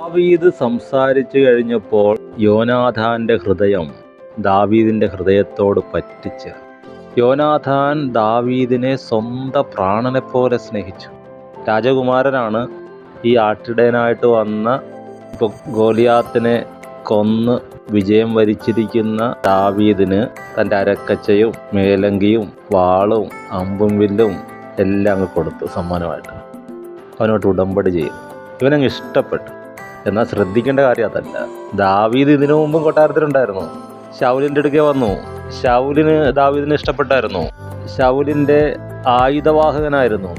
ദാവീദ് സംസാരിച്ചു കഴിഞ്ഞപ്പോൾ യോനാഥാന്റെ ഹൃദയം ദാവീദിന്റെ ഹൃദയത്തോട് പറ്റിച്ച്. യോനാഥാൻ ദാവീദിനെ സ്വന്തം പ്രാണനെ പോലെ സ്നേഹിച്ചു. രാജകുമാരനാണ്. ഈ ആട്ടിടയനായിട്ട് വന്ന ഗോലിയാത്തിനെ കൊന്ന് വിജയം വരിച്ചിരിക്കുന്ന ദാവീദിന് തൻ്റെ അരക്കച്ചയും മേലങ്കിയും വാളും അമ്പും വില്ലും എല്ലാം അങ്ങ് കൊടുത്തു സമ്മാനമായിട്ട്. അവനോട്ട് ഉടമ്പടി ചെയ്തു. ഇവനങ്ങ് ഇഷ്ടപ്പെട്ടു. എന്നാൽ ശ്രദ്ധിക്കേണ്ട കാര്യം അതല്ല. ദാവീദ് ഇതിനു മുമ്പും കൊട്ടാരത്തിലുണ്ടായിരുന്നു. ശൗലിൻ്റെ അടുക്കെ വന്നു. ശൗലിന് ദാവീദിനെ ഇഷ്ടപ്പെട്ടായിരുന്നു. ശൗലിൻ്റെ ആയുധവാഹകനായിരുന്നു.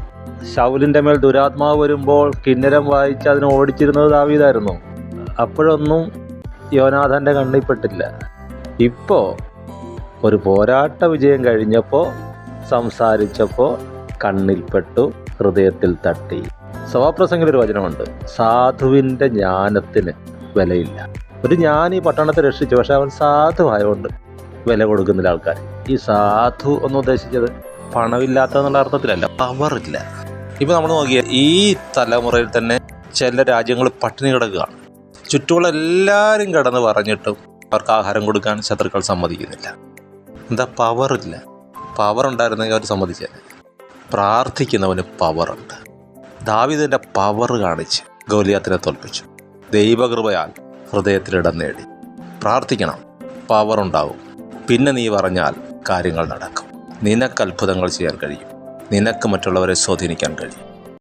ശൗലിൻ്റെ മേൽ ദുരാത്മാവ് വരുമ്പോൾ കിന്നരം വായിച്ച് അതിനെ ഓടിച്ചിരുന്നത് ദാവീദായിരുന്നു. അപ്പോഴൊന്നും യോനാഥാൻ്റെ കണ്ണിൽപ്പെട്ടില്ല. ഇപ്പോൾ ഒരു പോരാട്ട വിജയം കഴിഞ്ഞപ്പോൾ സംസാരിച്ചപ്പോൾ കണ്ണിൽപ്പെട്ടു, ഹൃദയത്തിൽ തട്ടി. സഭാപ്രസംഗിലൊരു വചനമുണ്ട്, സാധുവിൻ്റെ ജ്ഞാനത്തിന് വിലയില്ല. ഒരു ജ്ഞാനി പട്ടണത്തെ രക്ഷിച്ചു, പക്ഷെ അവൻ സാധുവായതുകൊണ്ട് വില കൊടുക്കുന്നില്ല ആൾക്കാർ. ഈ സാധു എന്ന് ഉദ്ദേശിച്ചത് പണമില്ലാത്തതെന്നുള്ള അർത്ഥത്തിലല്ല, പവറില്ല. ഇപ്പോൾ നമ്മൾ നോക്കിയാൽ ഈ തലമുറയിൽ തന്നെ ചില രാജ്യങ്ങൾ പട്ടിണി കിടക്കുകയാണ്. ചുറ്റുമുള്ള എല്ലാവരും കിടന്ന് പറഞ്ഞിട്ടും അവർക്ക് ആഹാരം കൊടുക്കാൻ ശത്രുക്കൾ സമ്മതിക്കുന്നില്ല. എന്താ? പവറില്ല. പവർ ഉണ്ടായിരുന്നെങ്കിൽ അവർ സമ്മതിച്ചേ. പ്രാർത്ഥിക്കുന്നവന് പവറുണ്ട്. ദാവീദിന്റെ പവർ കാണിച്ച് ഗോലിയാത്തിനെ തോൽപ്പിച്ചു. ദൈവകൃപയാൽ ഹൃദയത്തിലിടം നേടി. പ്രാർത്ഥിക്കണം, പവറുണ്ടാവും. പിന്നെ നീ പറഞ്ഞാൽ കാര്യങ്ങൾ നടക്കും. നിനക്ക് അത്ഭുതങ്ങൾ ചെയ്യാൻ കഴിയും. നിനക്ക് മറ്റുള്ളവരെ സ്വാധീനിക്കാൻ കഴിയും.